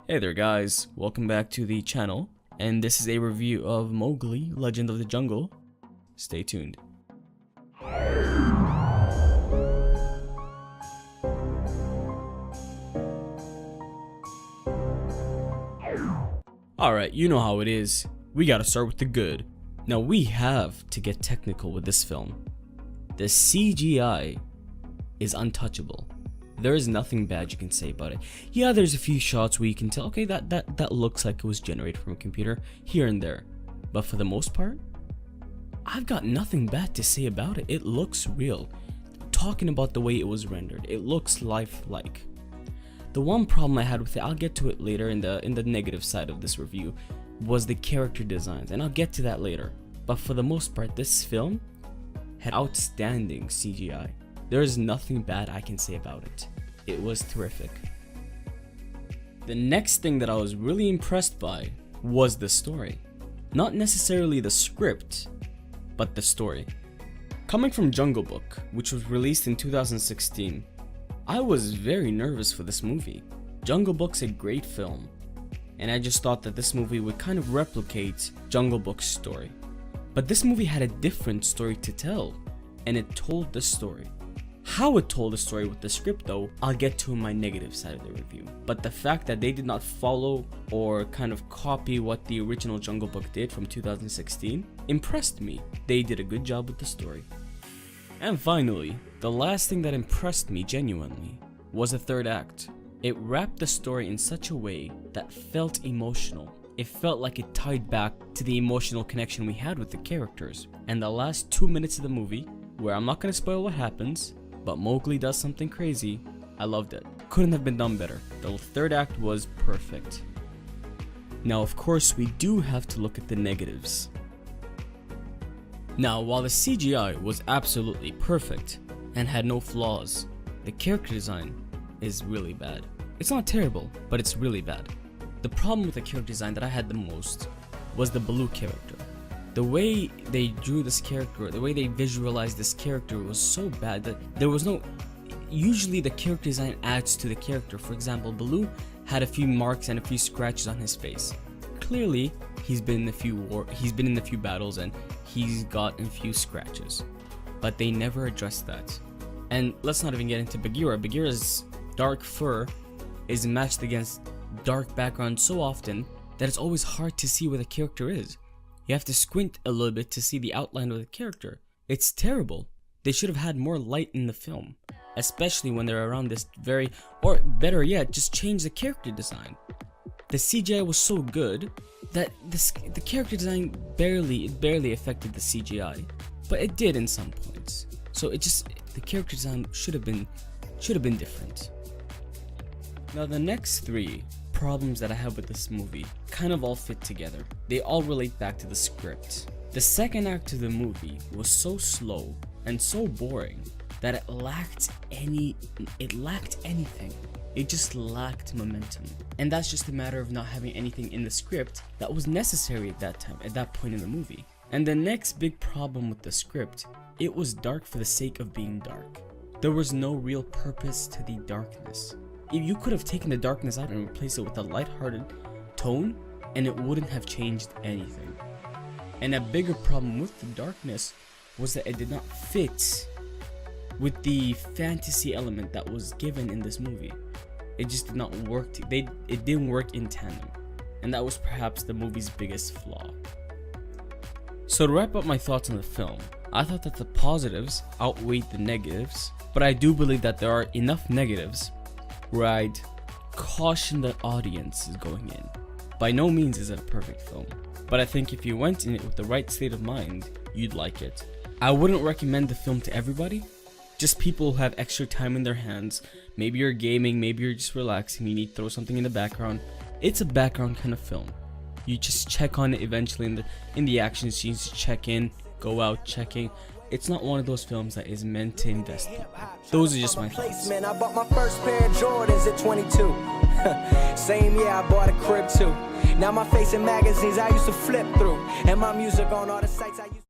Hey there guys, welcome back to the channel, and this is a review of Mowgli, Legend of the Jungle. Stay tuned. Alright, you know how it is. We gotta start with the good. Now we have to get technical with this film. The CGI is untouchable. There is nothing bad you can say about it. Yeah, there's a few shots where you can tell, okay, that looks like it was generated from a computer here and there. But for the most part, I've got nothing bad to say about it. It looks real. Talking about the way it was rendered, it looks lifelike. The one problem I had with it, I'll get to it later in the negative side of this review, was the character designs, and I'll get to that later. But for the most part, this film had outstanding CGI. There is nothing bad I can say about it. It was terrific. The next thing that I was really impressed by was the story. Not necessarily the script, but the story. Coming from Jungle Book, which was released in 2016, I was very nervous for this movie. Jungle Book's a great film, and I just thought that this movie would kind of replicate Jungle Book's story. But this movie had a different story to tell, and it told the story. How it told the story with the script though, I'll get to in my negative side of the review. But the fact that they did not follow or kind of copy what the original Jungle Book did from 2016 impressed me. They did a good job with the story. And finally, the last thing that impressed me genuinely was the third act. It wrapped the story in such a way that felt emotional. It felt like it tied back to the emotional connection we had with the characters. And the last 2 minutes of the movie, where I'm not going to spoil what happens, but Mowgli does something crazy, I loved it. Couldn't have been done better. The third act was perfect. Now of course we do have to look at the negatives. Now while the CGI was absolutely perfect and had no flaws, the character design is really bad. It's not terrible, but it's really bad. The problem with the character design that I had the most was the Baloo character. The way they drew this character, the way they visualized this character was so bad that there was no... Usually the character design adds to the character. For example, Baloo had a few marks and a few scratches on his face. Clearly, he's been in a few battles and he's got a few scratches. But they never addressed that. And let's not even get into Bagheera. Bagheera's dark fur is matched against dark background so often that it's always hard to see where the character is. You have to squint a little bit to see the outline of the character. It's terrible. They should have had more light in the film, especially when they're around this or better yet, just change the character design. The CGI was so good that the character design barely affected the CGI, but it did in some points. So the character design should have been different. Now the next three problems that I have with this movie kind of all fit together. They all relate back to the script. The second act of the movie was so slow and so boring that it lacked anything. It just lacked momentum. And that's just a matter of not having anything in the script that was necessary at that point in the movie. And the next big problem with the script, it was dark for the sake of being dark. There was no real purpose to the darkness. You could have taken the darkness out and replaced it with a lighthearted tone, and it wouldn't have changed anything. And a bigger problem with the darkness was that it did not fit with the fantasy element that was given in this movie. It just did not work. It didn't work in tandem, and that was perhaps the movie's biggest flaw. So to wrap up my thoughts on the film, I thought that the positives outweighed the negatives, but I do believe that there are enough negatives where I'd caution the audience is going in. By no means is it a perfect film, but I think if you went in it with the right state of mind, you'd like it. I wouldn't recommend the film to everybody, just people who have extra time in their hands. Maybe you're gaming, maybe you're just relaxing, you need to throw something in the background. It's a background kind of film. You just check on it eventually in the action scenes, check in, go out checking. It's not one of those films that is meant to invest in. Those are just my thoughts. I bought my first pair of Jordans at 22. Same year I bought a crib too. Now my face in magazines I used to flip through, and my music on all the sites I used to